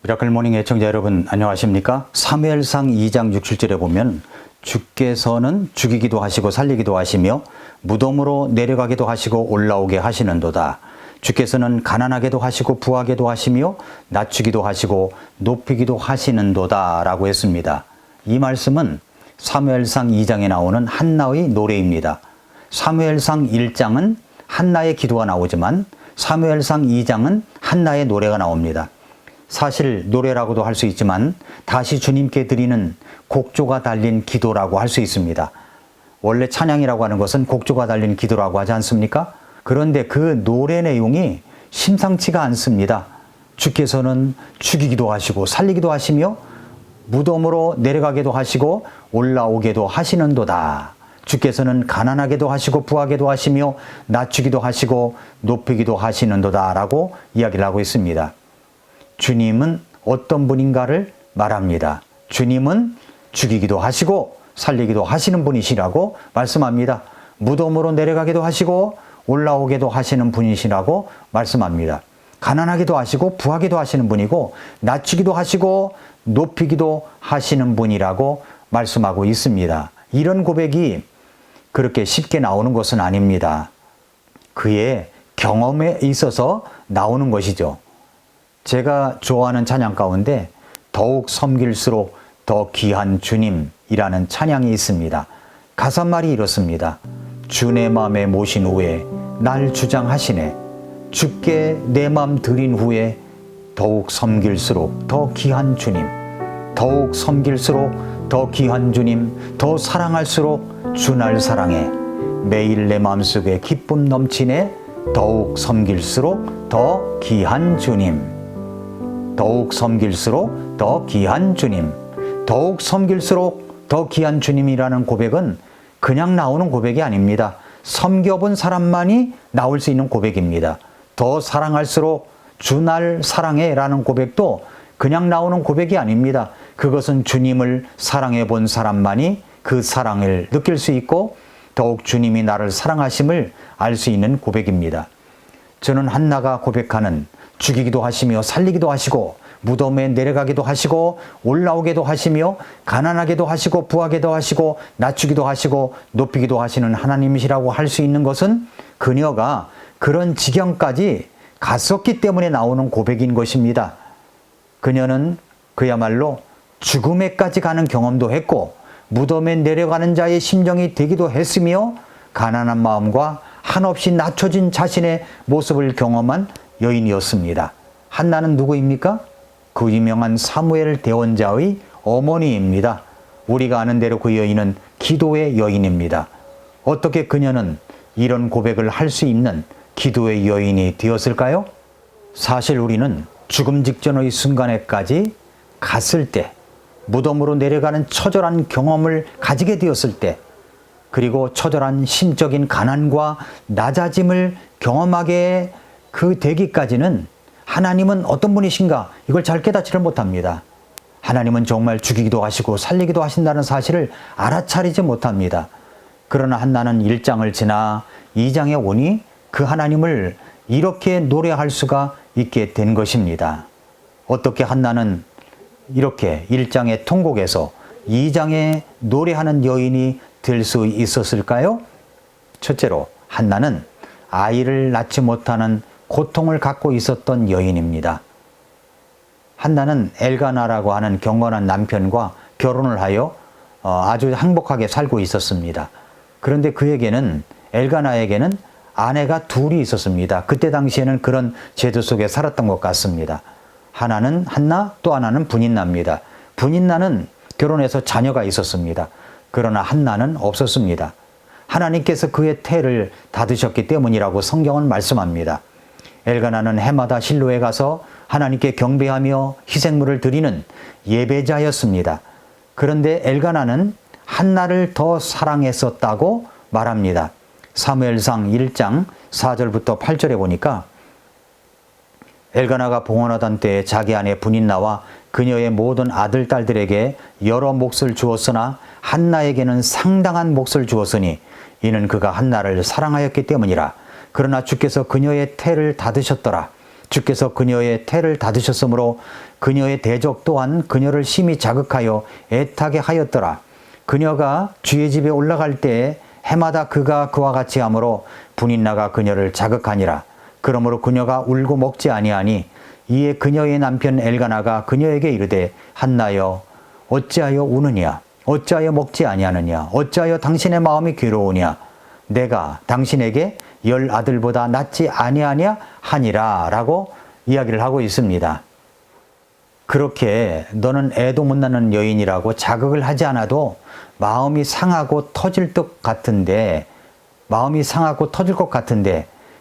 미라클 모닝 애청자 여러분 안녕하십니까? 사무엘상 2장 6, 7절에 보면 주께서는 죽이기도 하시고 살리기도 하시며 무덤으로 내려가기도 하시고 올라오게 하시는도다. 주께서는 가난하게도 하시고 부하게도 하시며 낮추기도 하시고 높이기도 하시는도다 라고 했습니다. 이 말씀은 사무엘상 2장에 나오는 한나의 노래입니다. 사무엘상 1장은 한나의 기도가 나오지만 사무엘상 2장은 한나의 노래가 나옵니다. 사실 노래라고도 할 수 있지만 다시 주님께 드리는 곡조가 달린 기도라고 할 수 있습니다. 원래 찬양이라고 하는 것은 곡조가 달린 기도라고 하지 않습니까? 그런데 그 노래 내용이 심상치가 않습니다. 주께서는 죽이기도 하시고 살리기도 하시며 무덤으로 내려가게도 하시고 올라오게도 하시는도다. 주께서는 가난하게도 하시고 부하게도 하시며 낮추기도 하시고 높이기도 하시는도다 라고 이야기를 하고 있습니다. 주님은 어떤 분인가를 말합니다. 주님은 죽이기도 하시고 살리기도 하시는 분이시라고 말씀합니다. 무덤으로 내려가기도 하시고 올라오게도 하시는 분이시라고 말씀합니다. 가난하기도 하시고 부하기도 하시는 분이고 낮추기도 하시고 높이기도 하시는 분이라고 말씀하고 있습니다. 이런 고백이 그렇게 쉽게 나오는 것은 아닙니다. 그의 경험에 있어서 나오는 것이죠. 제가 좋아하는 찬양 가운데 더욱 섬길수록 더 귀한 주님이라는 찬양이 있습니다. 가사말이 이렇습니다. 주 내 맘에 모신 후에 날 주장하시네. 주께 내 맘 드린 후에 더욱 섬길수록 더 귀한 주님. 더욱 섬길수록 더 귀한 주님. 더 사랑할수록 주 날 사랑해. 매일 내 마음속에 기쁨 넘치네. 더욱 섬길수록 더 귀한 주님. 더욱 섬길수록 더 귀한 주님. 더욱 섬길수록 더 귀한 주님이라는 고백은 그냥 나오는 고백이 아닙니다. 섬겨본 사람만이 나올 수 있는 고백입니다. 더 사랑할수록 주 날 사랑해 라는 고백도 그냥 나오는 고백이 아닙니다. 그것은 주님을 사랑해 본 사람만이 그 사랑을 느낄 수 있고 더욱 주님이 나를 사랑하심을 알 수 있는 고백입니다. 저는 한나가 고백하는 죽이기도 하시며 살리기도 하시고 무덤에 내려가기도 하시고 올라오게도 하시며 가난하게도 하시고 부하게도 하시고 낮추기도 하시고 높이기도 하시는 하나님이시라고 할 수 있는 것은 그녀가 그런 지경까지 갔었기 때문에 나오는 고백인 것입니다. 그녀는 그야말로 죽음에까지 가는 경험도 했고 무덤에 내려가는 자의 심정이 되기도 했으며 가난한 마음과 한없이 낮춰진 자신의 모습을 경험한 여인이었습니다. 한나는 누구입니까? 그 유명한 사무엘 대원자의 어머니입니다. 우리가 아는 대로 그 여인은 기도의 여인입니다. 어떻게 그녀는 이런 고백을 할 수 있는 기도의 여인이 되었을까요? 사실 우리는 죽음 직전의 순간에까지 갔을 때, 무덤으로 내려가는 처절한 경험을 가지게 되었을 때, 그리고 처절한 심적인 가난과 낮아짐을 경험하게 되기까지는 하나님은 어떤 분이신가 이걸 잘 깨닫지를 못합니다. 하나님은 정말 죽이기도 하시고 살리기도 하신다는 사실을 알아차리지 못합니다. 그러나 한나는 1장을 지나 2장에 오니 그 하나님을 이렇게 노래할 수가 있게 된 것입니다. 어떻게 한나는 이렇게 1장의 통곡에서 2장에 노래하는 여인이 될 수 있었을까요? 첫째로 한나는 아이를 낳지 못하는 고통을 갖고 있었던 여인입니다. 한나는 엘가나라고 하는 경건한 남편과 결혼을 하여 아주 행복하게 살고 있었습니다. 그런데 그에게는 엘가나에게는 아내가 둘이 있었습니다. 그때 당시에는 그런 제도 속에 살았던 것 같습니다. 하나는 한나, 또 하나는 분인나입니다. 분인나는 결혼해서 자녀가 있었습니다. 그러나 한나는 없었습니다. 하나님께서 그의 태를 닫으셨기 때문이라고 성경은 말씀합니다. 엘가나는 해마다 실로에 가서 하나님께 경배하며 희생물을 드리는 예배자였습니다. 그런데 엘가나는 한나를 더 사랑했었다고 말합니다. 사무엘상 1장 4절부터 8절에 보니까 엘가나가 봉헌하던 때에 자기 아내 분인나와 그녀의 모든 아들, 딸들에게 여러 몫을 주었으나 한나에게는 상당한 몫을 주었으니 이는 그가 한나를 사랑하였기 때문이라. 그러나 주께서 그녀의 태를 닫으셨더라. 주께서 그녀의 태를 닫으셨으므로 그녀의 대적 또한 그녀를 심히 자극하여 애타게 하였더라. 그녀가 주의 집에 올라갈 때에 해마다 그가 그와 같이 하므로 분이 나가 그녀를 자극하니라. 그러므로 그녀가 울고 먹지 아니하니 이에 그녀의 남편 엘가나가 그녀에게 이르되 한나여 어찌하여 우느냐 어찌하여 먹지 아니하느냐 어찌하여 당신의 마음이 괴로우냐 내가 당신에게 10 아들보다 낫지 아니하냐 하니라 라고 이야기를 하고 있습니다. 그렇게 너는 애도 못 낳는 여인이라고 자극을 하지 않아도 마음이 상하고 터질 것 같은데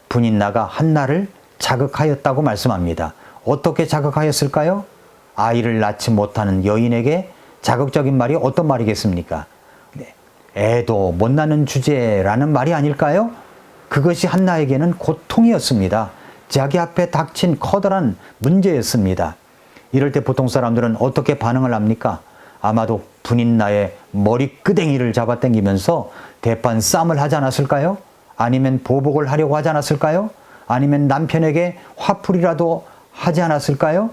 분인나가 한나를 자극하였다고 말씀합니다. 어떻게 자극하였을까요? 아이를 낳지 못하는 여인에게 자극적인 말이 어떤 말이겠습니까? 애도 못 낳는 주제라는 말이 아닐까요? 그것이 한나에게는 고통이었습니다. 자기 앞에 닥친 커다란 문제였습니다. 이럴 때 보통 사람들은 어떻게 반응을 합니까? 아마도 분인나의 머리끄댕이를 잡아당기면서 대판 싸움을 하지 않았을까요? 아니면 보복을 하려고 하지 않았을까요? 아니면 남편에게 화풀이라도 하지 않았을까요?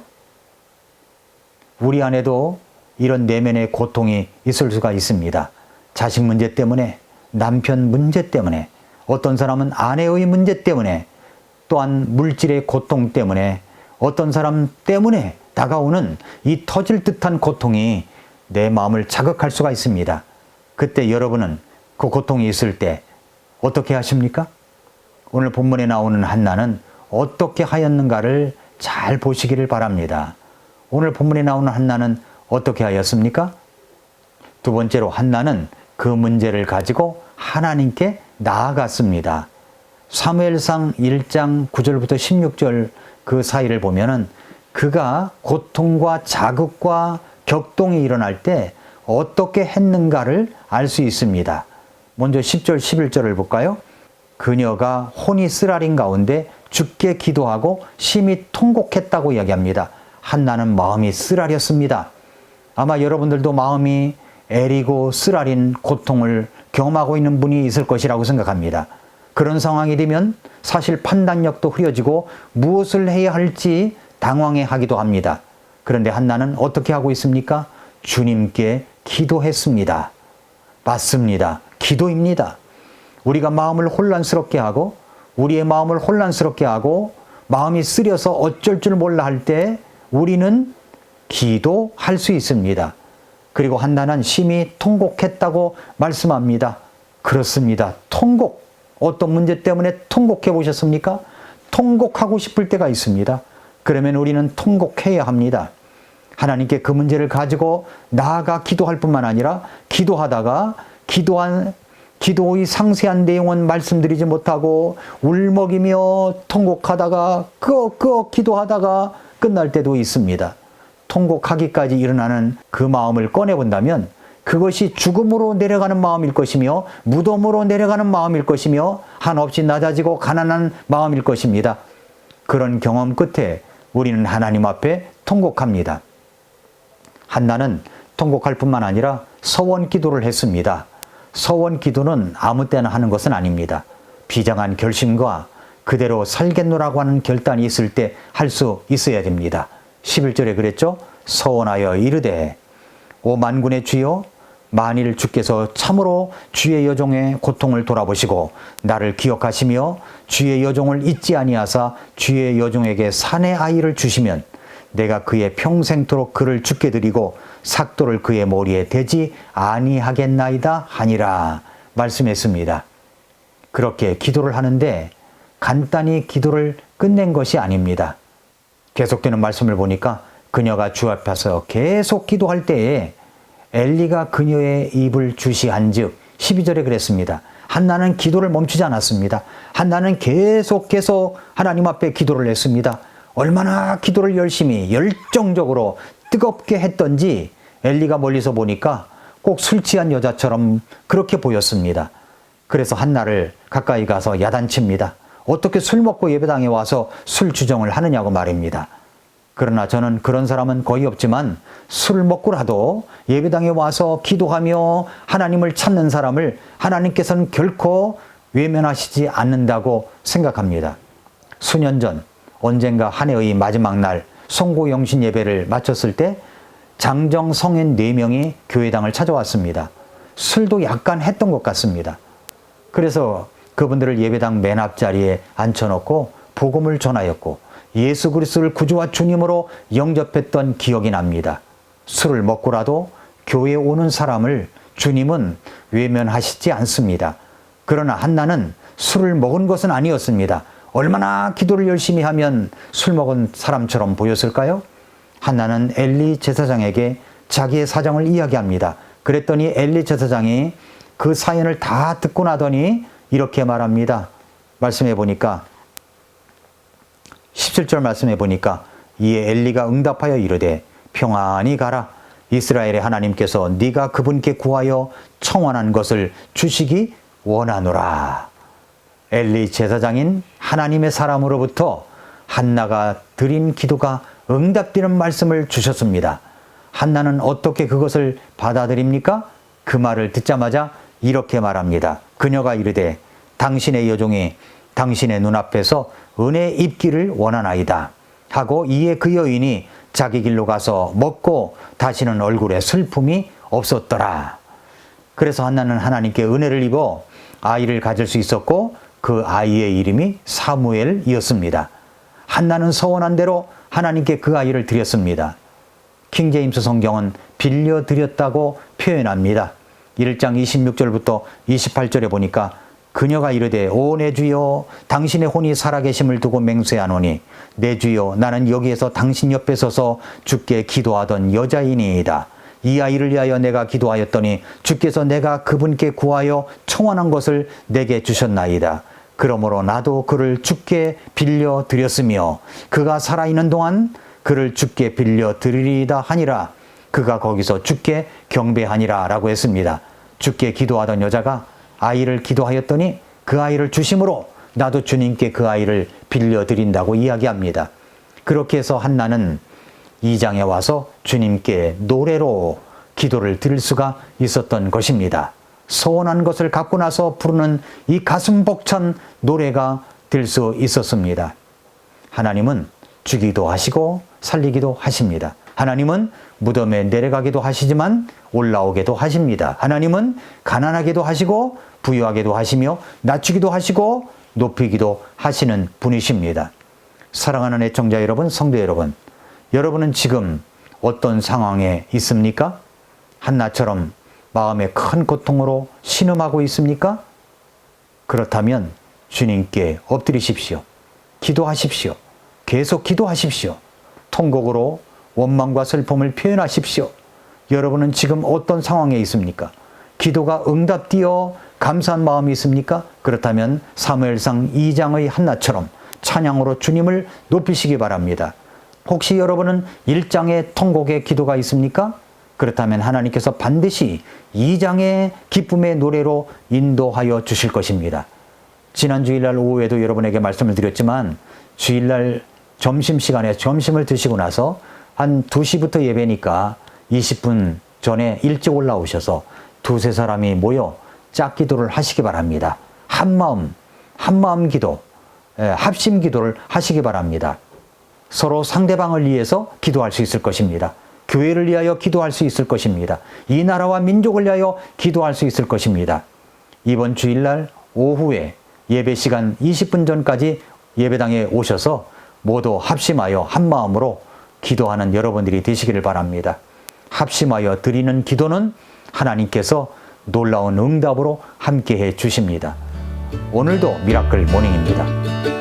우리 안에도 이런 내면의 고통이 있을 수가 있습니다. 자식 문제 때문에, 남편 문제 때문에, 어떤 사람은 아내의 문제 때문에, 또한 물질의 고통 때문에, 어떤 사람 때문에 다가오는 이 터질 듯한 고통이 내 마음을 자극할 수가 있습니다. 그때 여러분은 그 고통이 있을 때 어떻게 하십니까? 오늘 본문에 나오는 한나는 어떻게 하였는가를 잘 보시기를 바랍니다. 오늘 본문에 나오는 한나는 어떻게 하였습니까? 두 번째로 한나는 그 문제를 가지고 하나님께 나아갔습니다. 사무엘상 1장 9절부터 16절 그 사이를 보면은 그가 고통과 자극과 격동이 일어날 때 어떻게 했는가를 알 수 있습니다. 먼저 10절 11절을 볼까요? 그녀가 혼이 쓰라린 가운데 주께 기도하고 심히 통곡했다고 이야기합니다. 한나는 마음이 쓰라렸습니다. 아마 여러분들도 마음이 애리고 쓰라린 고통을 경험하고 있는 분이 있을 것이라고 생각합니다. 그런 상황이 되면 사실 판단력도 흐려지고 무엇을 해야 할지 당황해 하기도 합니다. 그런데 한나는 어떻게 하고 있습니까? 주님께 기도했습니다. 맞습니다. 기도입니다. 우리가 마음을 혼란스럽게 하고 우리의 마음을 혼란스럽게 하고 마음이 쓰려서 어쩔 줄 몰라 할 때 우리는 기도할 수 있습니다. 그리고 한나는 심히 통곡했다고 말씀합니다. 그렇습니다. 통곡. 어떤 문제 때문에 통곡해 보셨습니까? 통곡하고 싶을 때가 있습니다. 그러면 우리는 통곡해야 합니다. 하나님께 그 문제를 가지고 나아가 기도할 뿐만 아니라 기도하다가 기도의 상세한 내용은 말씀드리지 못하고 울먹이며 통곡하다가 끄억 기도하다가 끝날 때도 있습니다. 통곡하기까지 일어나는 그 마음을 꺼내본다면 그것이 죽음으로 내려가는 마음일 것이며 무덤으로 내려가는 마음일 것이며 한없이 낮아지고 가난한 마음일 것입니다. 그런 경험 끝에 우리는 하나님 앞에 통곡합니다. 한나는 통곡할 뿐만 아니라 서원 기도를 했습니다. 서원 기도는 아무 때나 하는 것은 아닙니다. 비장한 결심과 그대로 살겠노라고 하는 결단이 있을 때 할 수 있어야 됩니다. 11절에 그랬죠? 서원하여 이르되 오 만군의 주여 만일 주께서 참으로 주의 여종의 고통을 돌아보시고 나를 기억하시며 주의 여종을 잊지 아니하사 주의 여종에게 사내 아이를 주시면 내가 그의 평생토록 그를 죽게 드리고 삭도를 그의 머리에 대지 아니하겠나이다 하니라 말씀했습니다. 그렇게 기도를 하는데 간단히 기도를 끝낸 것이 아닙니다. 계속되는 말씀을 보니까 그녀가 주 앞에서 계속 기도할 때에 엘리가 그녀의 입을 주시한 즉 12절에 그랬습니다. 한나는 기도를 멈추지 않았습니다. 한나는 계속 하나님 앞에 기도를 했습니다. 얼마나 기도를 열심히 열정적으로 뜨겁게 했던지 엘리가 멀리서 보니까 꼭 술 취한 여자처럼 그렇게 보였습니다. 그래서 한나를 가까이 가서 야단칩니다. 어떻게 술 먹고 예배당에 와서 술 주정을 하느냐고 말입니다. 그러나 저는 그런 사람은 거의 없지만 술 먹고라도 예배당에 와서 기도하며 하나님을 찾는 사람을 하나님께서는 결코 외면하시지 않는다고 생각합니다. 수년 전 언젠가 한 해의 마지막 날 송고 영신 예배를 마쳤을 때 장정 성인 4명이 교회당을 찾아왔습니다. 술도 약간 했던 것 같습니다. 그래서 그분들을 예배당 맨 앞자리에 앉혀놓고 복음을 전하였고 예수 그리스도를 구주와 주님으로 영접했던 기억이 납니다. 술을 먹고라도 교회에 오는 사람을 주님은 외면하시지 않습니다. 그러나 한나는 술을 먹은 것은 아니었습니다. 얼마나 기도를 열심히 하면 술 먹은 사람처럼 보였을까요? 한나는 엘리 제사장에게 자기의 사정을 이야기합니다. 그랬더니 엘리 제사장이 그 사연을 다 듣고 나더니 이렇게 말합니다. 말씀해 보니까 17절 말씀해 보니까 이에 엘리가 응답하여 이르되 평안히 가라. 이스라엘의 하나님께서 네가 그분께 구하여 청원한 것을 주시기 원하노라. 엘리 제사장인 하나님의 사람으로부터 한나가 드린 기도가 응답되는 말씀을 주셨습니다. 한나는 어떻게 그것을 받아들입니까? 그 말을 듣자마자 이렇게 말합니다. 그녀가 이르되 당신의 여종이 당신의 눈앞에서 은혜 입기를 원하나이다 하고 이에 그 여인이 자기 길로 가서 먹고 다시는 얼굴에 슬픔이 없었더라. 그래서 한나는 하나님께 은혜를 입어 아이를 가질 수 있었고 그 아이의 이름이 사무엘이었습니다. 한나는 서원한 대로 하나님께 그 아이를 드렸습니다. 킹제임스 성경은 빌려드렸다고 표현합니다. 1장 26절부터 28절에 보니까 그녀가 이르되 오 내 주여 당신의 혼이 살아계심을 두고 맹세하노니 내 주여 나는 여기에서 당신 옆에 서서 주께 기도하던 여자이니이다. 이 아이를 위하여 내가 기도하였더니 주께서 내가 그분께 구하여 청원한 것을 내게 주셨나이다. 그러므로 나도 그를 주께 빌려드렸으며 그가 살아있는 동안 그를 주께 빌려드리리이다 하니라. 그가 거기서 주께 경배하니라 라고 했습니다. 주께 기도하던 여자가 아이를 기도하였더니 그 아이를 주심으로 나도 주님께 그 아이를 빌려드린다고 이야기합니다. 그렇게 해서 한나는 2장에 와서 주님께 노래로 기도를 드릴 수가 있었던 것입니다. 소원한 것을 갖고 나서 부르는 이 가슴 벅찬 노래가 될 수 있었습니다. 하나님은 주기도 하시고 살리기도 하십니다. 하나님은 무덤에 내려가기도 하시지만 올라오게도 하십니다. 하나님은 가난하게도 하시고 부유하게도 하시며 낮추기도 하시고 높이기도 하시는 분이십니다. 사랑하는 애청자 여러분, 성도 여러분, 여러분은 지금 어떤 상황에 있습니까? 한나처럼 마음의 큰 고통으로 신음하고 있습니까? 그렇다면 주님께 엎드리십시오. 기도하십시오. 계속 기도하십시오. 통곡으로 원망과 슬픔을 표현하십시오. 여러분은 지금 어떤 상황에 있습니까? 기도가 응답되어 감사한 마음이 있습니까? 그렇다면 사무엘상 2장의 한나처럼 찬양으로 주님을 높이시기 바랍니다. 혹시 여러분은 1장의 통곡의 기도가 있습니까? 그렇다면 하나님께서 반드시 2장의 기쁨의 노래로 인도하여 주실 것입니다. 지난 주일날 오후에도 여러분에게 말씀을 드렸지만 주일날 점심시간에 점심을 드시고 나서 한 2시부터 예배니까 20분 전에 일찍 올라오셔서 두세 사람이 모여 짝기도를 하시기 바랍니다. 한마음 기도, 합심 기도를 하시기 바랍니다. 서로 상대방을 위해서 기도할 수 있을 것입니다. 교회를 위하여 기도할 수 있을 것입니다. 이 나라와 민족을 위하여 기도할 수 있을 것입니다. 이번 주일날 오후에 예배 시간 20분 전까지 예배당에 오셔서 모두 합심하여 한마음으로 기도하는 여러분들이 되시기를 바랍니다. 합심하여 드리는 기도는 하나님께서 놀라운 응답으로 함께해 주십니다. 오늘도 미라클 모닝입니다.